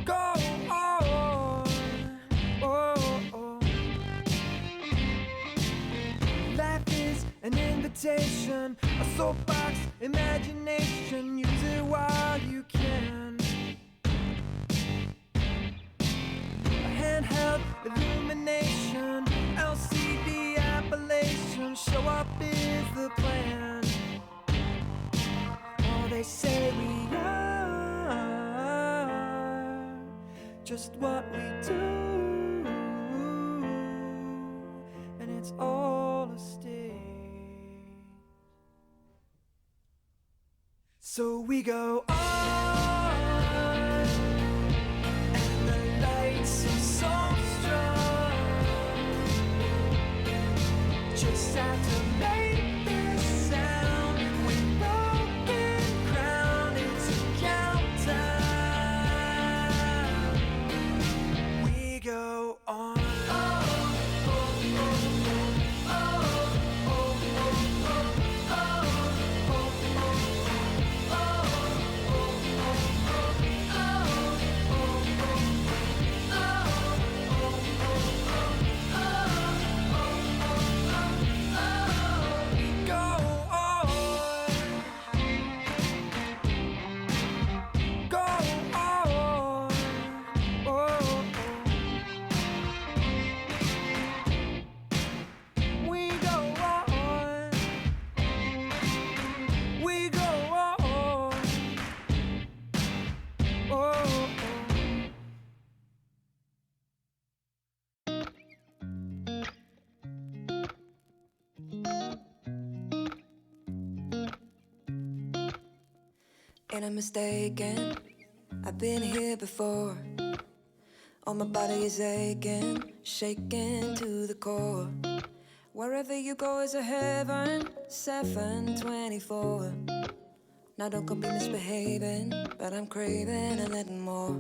Go on. Oh, oh. Life is an invitation, a soapbox, imagination. Use it while you can. A handheld illumination, LCD appellation. Show up is the plan. Oh, they say we are just what we do, and it's all a stage. So we go on, and the lights are so strong. Just have to make this sound. We go on. Ain't I mistaken? I've been here before. All my body is aching, shaking to the core. Wherever you go is a heaven, 724. Now don't go be misbehaving, but I'm craving a little more.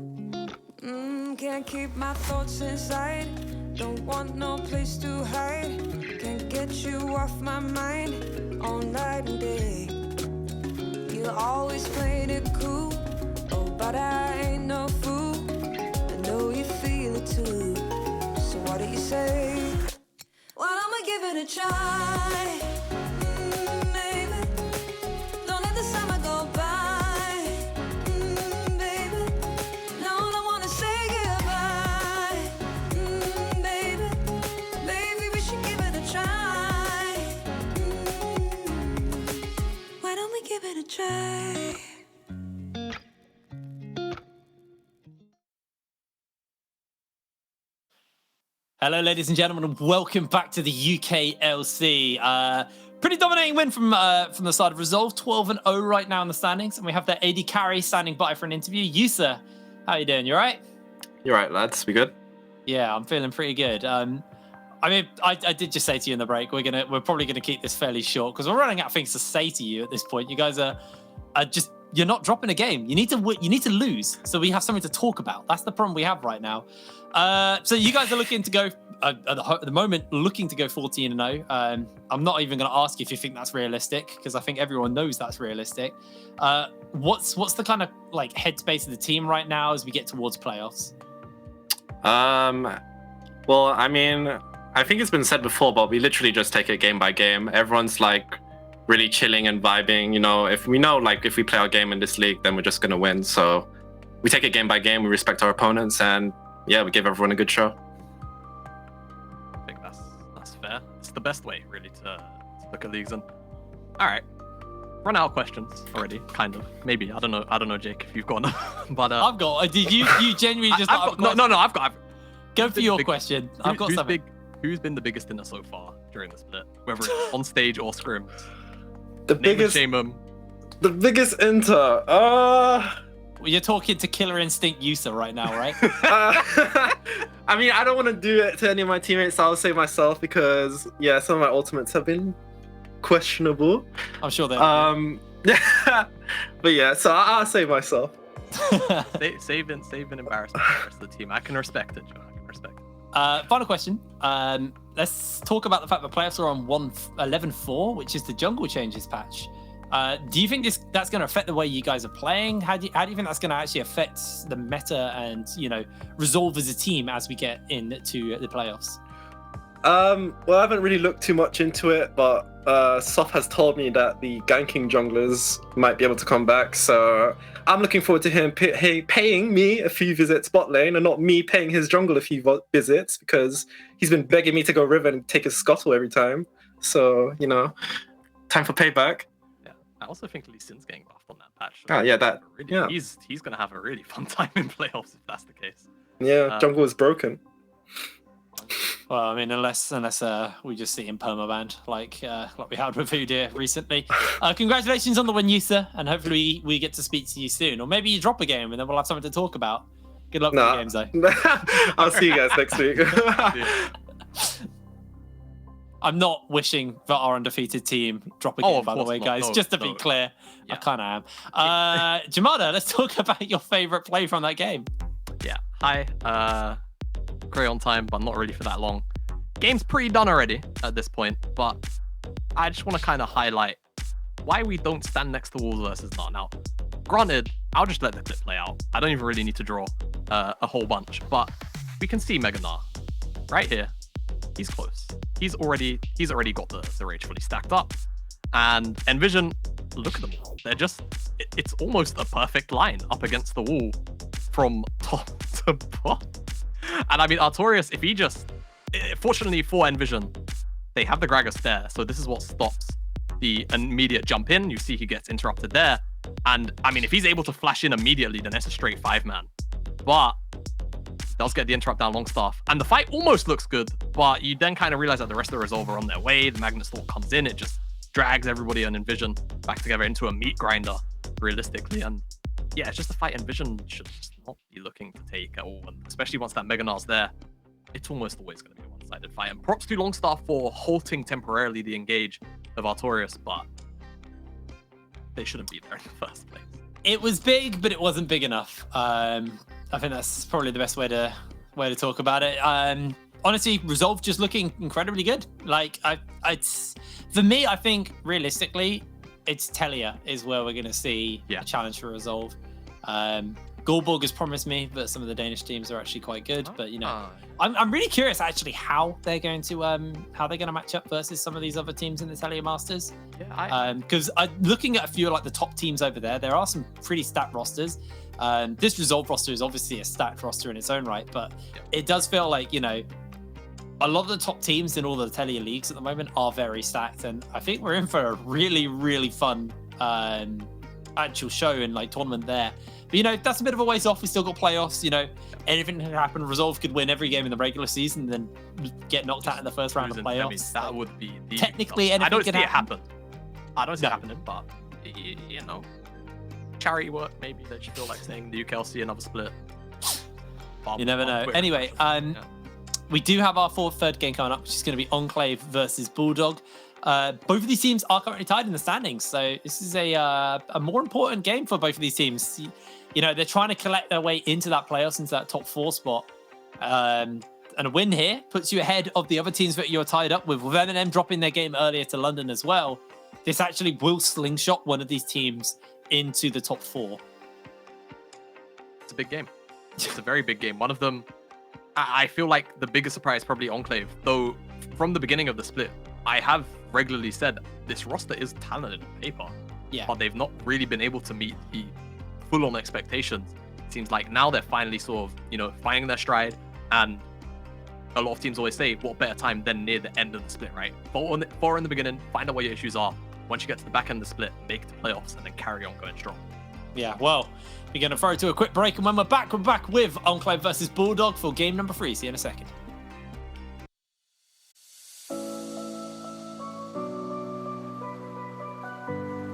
Can't keep my thoughts inside, don't want no place to hide. Can't get you off my mind, all night and day. You always played it cool, oh, but I ain't no fool. I know you feel it too, so what do you say? Well, I'ma give it a try, baby. Don't let the summer go by, baby. No, I don't wanna say goodbye, baby. Baby, we should give it a try. Why don't we give it a try? Hello, ladies and gentlemen, and welcome back to the UKLC. Pretty dominating win from the side of Resolve, 12-0 right now in the standings, and we have their AD carry standing by for an interview. Yusa, how you doing? You all right? You're right, lads. We good? Yeah, I'm feeling pretty good. I mean, I did just say to you in the break, we're probably gonna keep this fairly short because we're running out of things to say to you at this point. You guys are just, you're not dropping a game. You need to lose, so we have something to talk about. That's the problem we have right now. So you guys are looking to go at the moment, looking to go 14-0. I'm not even going to ask you if you think that's realistic because I think everyone knows that's realistic. What's the kind of like headspace of the team right now as we get towards playoffs? Well, I mean, I think it's been said before, but we literally just take it game by game. Everyone's like really chilling and vibing. You know, if we play our game in this league, then we're just gonna win. So we take it game by game. We respect our opponents, and yeah, we give everyone a good show. I think that's fair. It's the best way, really, to look at leagues. And all right, run out of questions already, kind of. Maybe I don't know, Jake, if you've got enough. But I've got. Did you genuinely just? No. I've got. Go for your question. I've got something. Who's been the biggest winner so far during the split, whether it's on stage or scrims? The biggest inter. You're talking to Killer Instinct User right now, right? I mean, I don't want to do it to any of my teammates, so I'll say myself because, yeah, some of my ultimates have been questionable. I'm sure they're. But yeah, so I'll say myself. Save an embarrassment for the rest of the team. I can respect it, Joe. I can respect it. Final question. Let's talk about the fact that playoffs are on 11-4, which is the jungle changes patch. Do you think that's going to affect the way you guys are playing? How do you think that's going to actually affect the meta and, you know, Resolve as a team as we get into the playoffs? Well, I haven't really looked too much into it, but Soft has told me that the ganking junglers might be able to come back, so I'm looking forward to him paying me a few visits bot lane and not me paying his jungle a few visits, because he's been begging me to go Riven and take his scuttle every time. So, you know, time for payback. Yeah, I also think Lee Sin's getting buffed on that patch. So He's going to have a really fun time in playoffs if that's the case. Yeah, jungle is broken. Well, I mean, unless we just see him permabanned like we had with Udyr recently. Congratulations on the win, Yusa, and hopefully we get to speak to you soon. Or maybe you drop a game and then we'll have something to talk about. Good luck with the games, though. I'll see you guys next week. I'm not wishing for our undefeated team drop a game, by the way, guys. No, just to be clear, yeah. I kind of am. Jamada, let's talk about your favorite play from that game. Yeah. Hi. Crayon time, but not really for that long. Game's pretty done already at this point, but I just want to kind of highlight why we don't stand next to walls versus not. Now, granted, I'll just let the clip play out. I don't even really need to draw a whole bunch, but we can see Mega Gnar right here. He's close. He's already got the Rage fully stacked up. And Nvision, look at them all. They're just, it's almost a perfect line up against the wall from top to bottom. And I mean, Artorias, if he just, fortunately for Nvision, they have the Gragas there. So this is what stops the immediate jump in. You see he gets interrupted there. And I mean, if he's able to flash in immediately, then it's a straight 5-man. But does get the interrupt down Longstaff. And the fight almost looks good, but you then kind of realize that the rest of the Resolve are on their way. The Magnet Storm comes in, it just drags everybody on Nvision back together into a meat grinder, realistically. And yeah, it's just a fight Nvision should just not be looking to take at all. And especially once that Mega Gnar's there, it's almost always going to be a one-sided fight. And props to Longstaff for halting temporarily the engage of Artorias, but they shouldn't be there in the first place. It was big, but it wasn't big enough. I think that's probably the best way to talk about it. Honestly, Resolve just looking incredibly good. Like, it's for me, I think realistically, it's Telia is where we're going to see a challenge for Resolve. Goldborg has promised me that some of the Danish teams are actually quite good, but you know, I'm really curious actually how they're going to match up versus some of these other teams in the Telia Masters. Because looking at a few of like the top teams over there are some pretty stacked rosters. This Resolve roster is obviously a stacked roster in its own right, but it does feel like, you know, a lot of the top teams in all the Telia leagues at the moment are very stacked, and I think we're in for a really, really fun actual show and like tournament there. But you know, that's a bit of a ways off. We still got playoffs. You know, anything can happen. Resolve could win every game in the regular season, and then get knocked out in the first round of playoffs. That would be the technically anything. I don't see can it happen. I don't see it happening, but you know, charity work maybe that you feel like saying the UKLC another split. You never know. Anyway, we do have our third game coming up, which is going to be Enclave versus Bulldog. Both of these teams are currently tied in the standings, so this is a more important game for both of these teams. You know, they're trying to collect their way into that playoffs, into that top 4 spot. And a win here puts you ahead of the other teams that you're tied up with M&M dropping their game earlier to London as well. This actually will slingshot one of these teams into the top 4. It's a big game. It's a very big game. One of them, I feel like the biggest surprise probably Enclave, though from the beginning of the split, I have regularly said this roster is talented on paper, but they've not really been able to meet the full-on expectations. It seems like now they're finally sort of, you know, finding their stride, and a lot of teams always say, what better time than near the end of the split, right? Far in the beginning, find out what your issues are. Once you get to the back end of the split, make the playoffs, and then carry on going strong. Yeah, well, we're going to throw to a quick break, and when we're back with Enclave versus Bulldog for game number 3. See you in a second.